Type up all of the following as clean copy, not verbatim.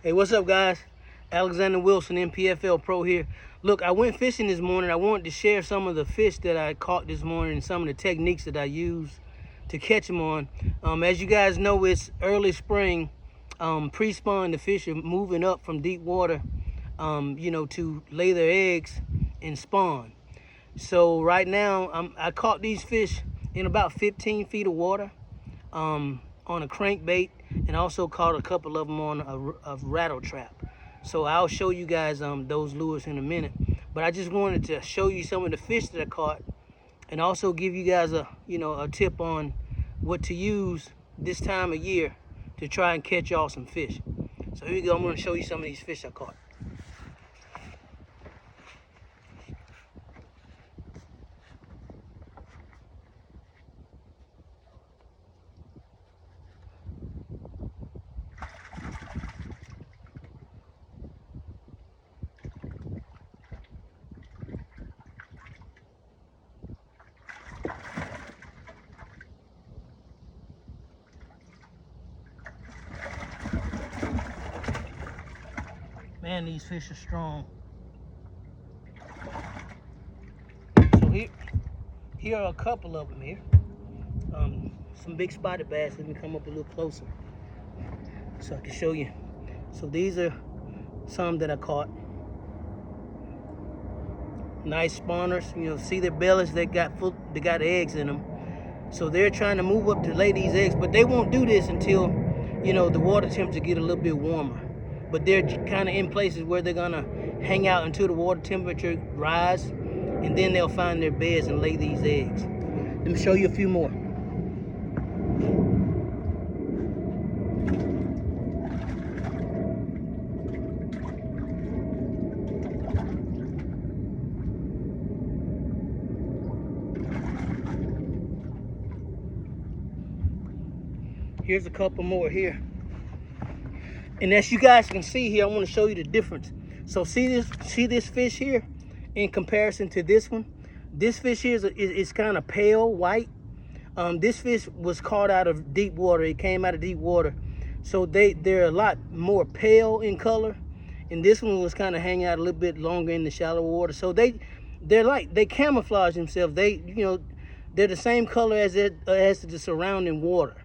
Hey, what's up, guys? Alexander Wilson, NPFL Pro here. Look, I went fishing this morning. I wanted to share some of the fish that I caught this morning and some of the techniques that I use to catch them on. As you guys know, it's early spring. Pre-spawn, the fish are moving up from deep water, to lay their eggs and spawn. So right now, I caught these fish in about 15 feet of water on a crankbait, and also caught a couple of them on a rattle trap. So I'll show you guys those lures in a minute. But I just wanted to show you some of the fish that I caught, and also give you guys a tip on what to use this time of year to try and catch y'all some fish. So here we go. I'm going to show you some of these fish I caught. Man, these fish are strong. So here are a couple of them here. Some big spotted bass. Let me come up a little closer so I can show you. So these are some that I caught. Nice spawners. See their bellies, they got eggs in them. So they're trying to move up to lay these eggs, but they won't do this until the water temperature get a little bit warmer. But they're kind of in places where they're gonna hang out until the water temperature rise, and then they'll find their beds and lay these eggs. Let me show you a few more. Here's a couple more here. And as you guys can see here, I want to show you the difference. So see this fish here in comparison to this one. This fish here is kind of pale white. This fish was caught out of deep water. It came out of deep water. So they're a lot more pale in color. And this one was kind of hanging out a little bit longer in the shallow water. So they camouflage themselves. They're the same color as the surrounding water.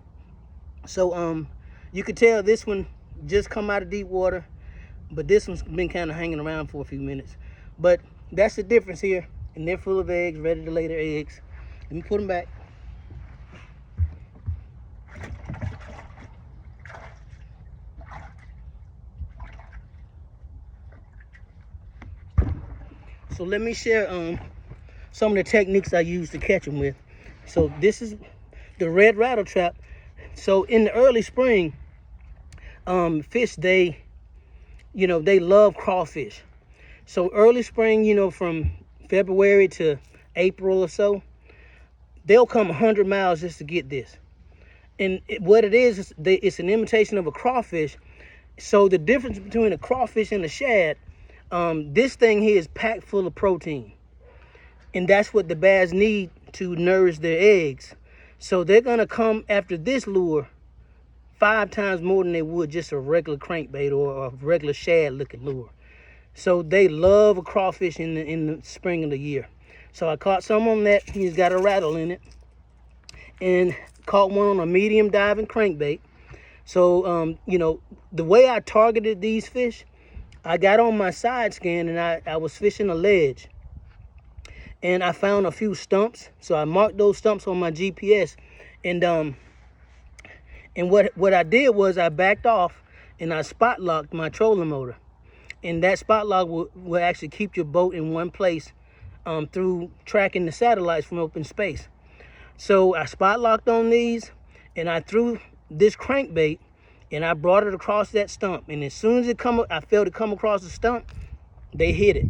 So you could tell this one just come out of deep water, but this one's been kind of hanging around for a few minutes. But that's the difference here, and they're full of eggs, ready to lay their eggs. Let me put them back. So let me share some of the techniques I use to catch them with. So this is the red rattle trap. So in the early spring, fish, they love crawfish. So early spring, from February to April or so, they'll come 100 miles just to get this. And what it is it's an imitation of a crawfish. So the difference between a crawfish and a shad, this thing here is packed full of protein. And that's what the bass need to nourish their eggs. So they're gonna come after this lure 5 times more than they would just a regular crankbait or a regular shad looking lure. So they love a crawfish in the spring of the year. So I caught some on that. He's got a rattle in it, and caught one on a medium diving crankbait. So the way I targeted these fish, I got on my side scan, and I was fishing a ledge, and I found a few stumps. So I marked those stumps on my GPS, and what I did was I backed off and I spot locked my trolling motor. And that spot lock will actually keep your boat in one place through tracking the satellites from open space. So I spot locked on these, and I threw this crankbait, and I brought it across that stump. And as soon as I felt it come across the stump, they hit it.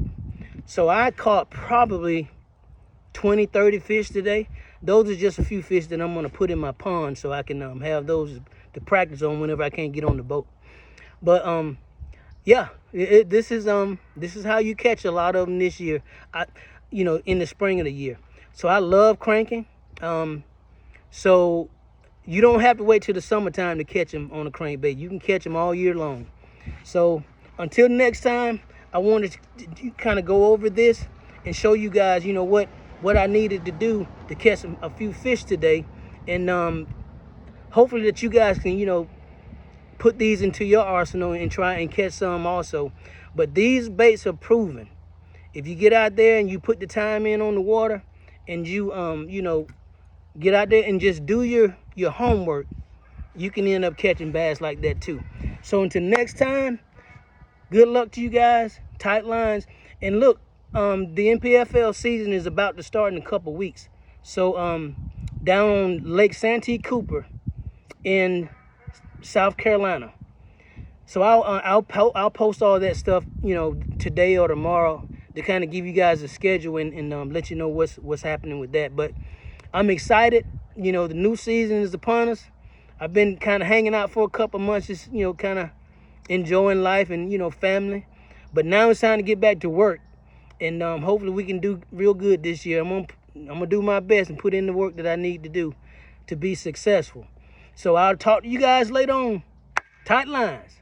So I caught probably 20, 30 fish today. Those are just a few fish that I'm going to put in my pond so I can have those to practice on whenever I can't get on the boat. But yeah, this is how you catch a lot of them this year. In the spring of the year. So I love cranking. So you don't have to wait till the summertime to catch them on a crankbait. You can catch them all year long. So until next time, I wanted to kind of go over this and show you guys, you know, what I needed to do to catch a few fish today. And hopefully that you guys can, you know, put these into your arsenal and try and catch some also. But these baits are proven. If you get out there and you put the time in on the water, and you you know, get out there and just do your homework, you can end up catching bass like that too. So until next time, good luck to you guys. Tight lines. And look, the NPFL season is about to start in a couple weeks. So down on Lake Santee Cooper in South Carolina. So I'll post all that stuff, you know, today or tomorrow, to kind of give you guys a schedule and let you know what's happening with that. But I'm excited. You know, the new season is upon us. I've been kind of hanging out for a couple months, just, you know, kind of enjoying life and, you know, family. But now it's time to get back to work, and hopefully we can do real good this year. I'm gonna do my best and put in the work that I need to do to be successful. So I'll talk to you guys later on. Tight lines.